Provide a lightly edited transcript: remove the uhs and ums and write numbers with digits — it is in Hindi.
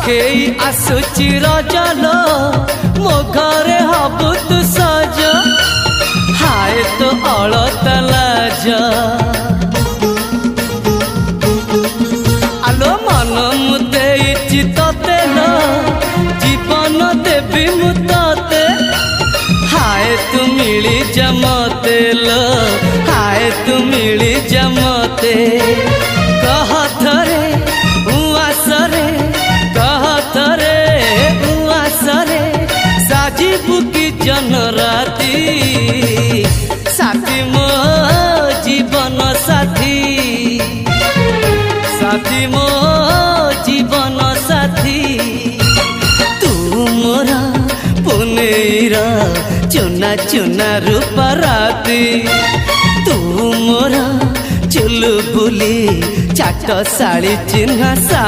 पाखेई आसुची रजलो मो घरे हबु तु सज हाय तो अलत लाज आलो मन मुते चितते न जीवन देवी मुते हाय तू मिली जमते लो हाय तू मिली जमते कह थरे उआसरे कह थरे उआसरे साजिबु की जन राती साथी मो जीवन साथी साथी मो जीवन साथी तू मोरा पुनेरा चुना चुना रूप राती तू मोरा चुलबुली चाट साड़ी चिन्ह सा